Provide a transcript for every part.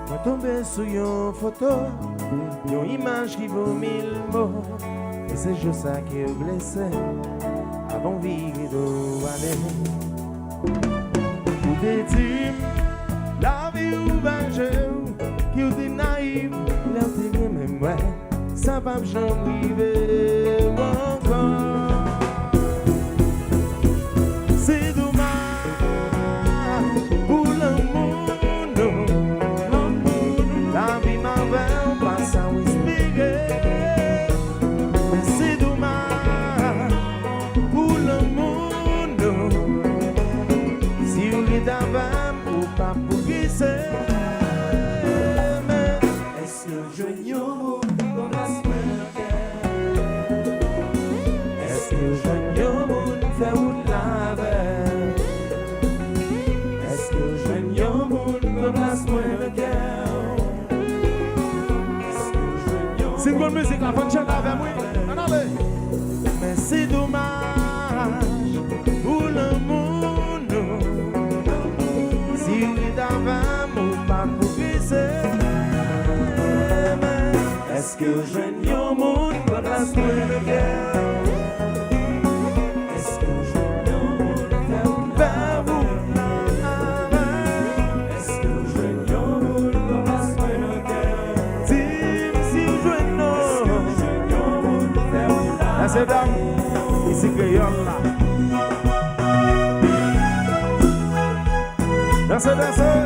Moi tombé sur une photo, une image qui vaut 1000 mots. Et c'est juste ça qui est blessé, avant vivre d'eau aller. Ou des types, la vie ou ben qui ou des naïfs, l'air t'es même ouais, ça va me jamais encore. C'est dommage pour l'amour, la vie m'avait pas sans respirer. Mais c'est dommage pour l'amour, si vous êtes avant ou pas pour glisser. Mais est-ce que je n'ignore dans la semaine? Est-ce que je n'ignore faire où la veille? Est-ce que je n'ignore dans la semaine? C'est une bonne musique, la bonne chante avec moi. Mais c'est dommage pour le monde. Si vous êtes avant ou pas pour glisser. Est-ce que je n'y au monde pour la semaine de guerre? Est-ce que je n'y au monde vers vous? Est-ce que je n'y au monde pour la semaine de guerre? Dis-moi si je n'y au monde vers vous. Là c'est dame, ici créole là. Dansez, dansez.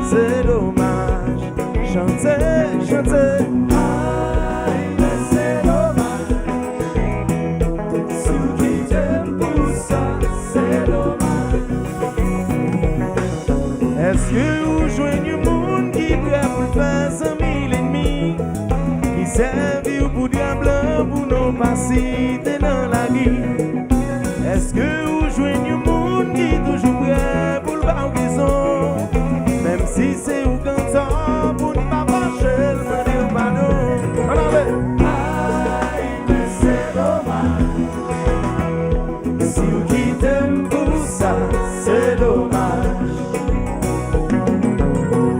C'est dommage, chantez, chantez. Aïe, mais c'est dommage. Si vous quittez pour ça, c'est dommage. Est-ce que vous joignez le monde qui prêt pour faire 100 000 ennemis, qui servent pour diable pour nos passer dans la vie? Est-ce que vous joignez le monde qui toujours prêt pour le bas raison? Même si c'est au canton pour ne pas marcher, le dire pas non. Aïe, mais c'est dommage. Si vous quittez pour ça, c'est dommage.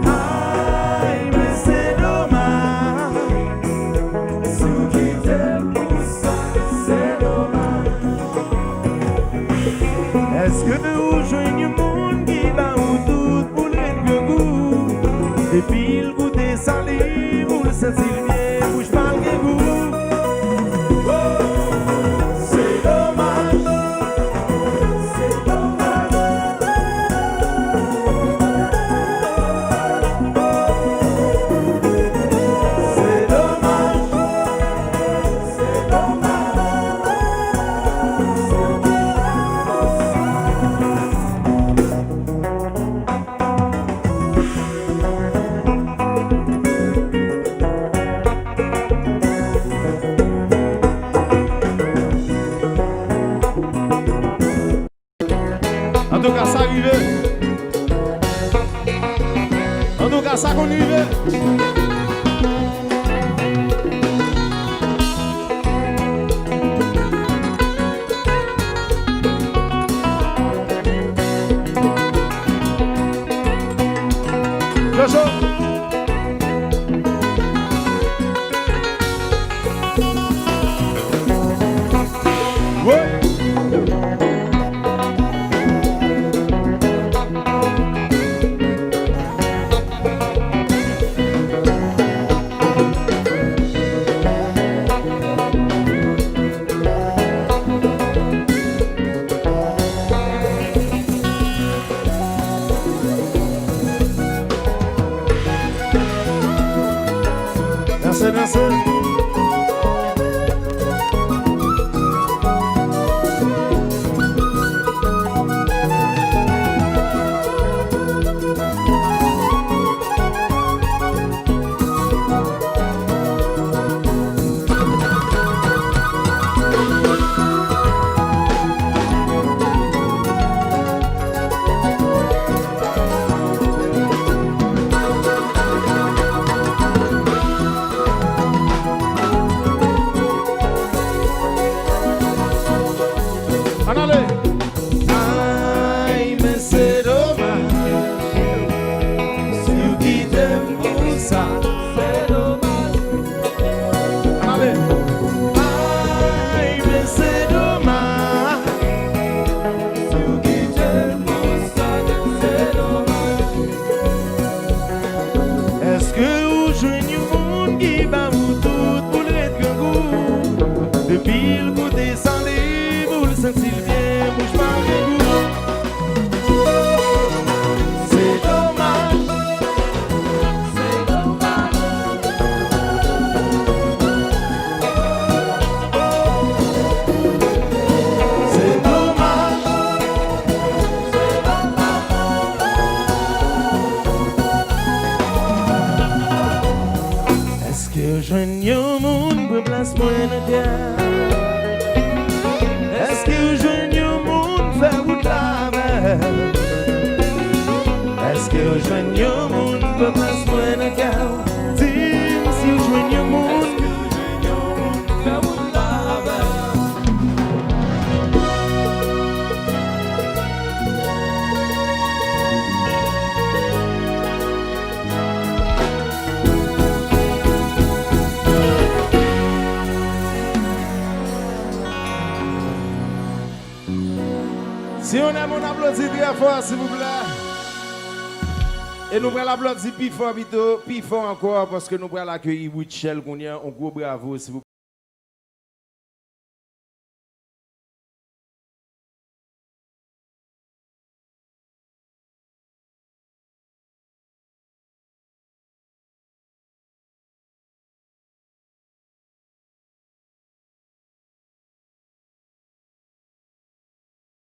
Aïe, mais c'est dommage. Si vous quittez pour ça, c'est dommage. Est-ce que vous joignez le monde qui va au tout? Et puis le goût des salés, vous le sentez bien, bouge pas le goût. Oh, c'est dommage, c'est dommage. C'est dommage, c'est dommage. Dansez, dansez. Si on aime, on applaudit très fort, s'il vous plaît. Et nous allons applaudir plus fort encore, parce que nous allons accueillir Wichel, qu'on a un gros bravo, s'il vous plaît.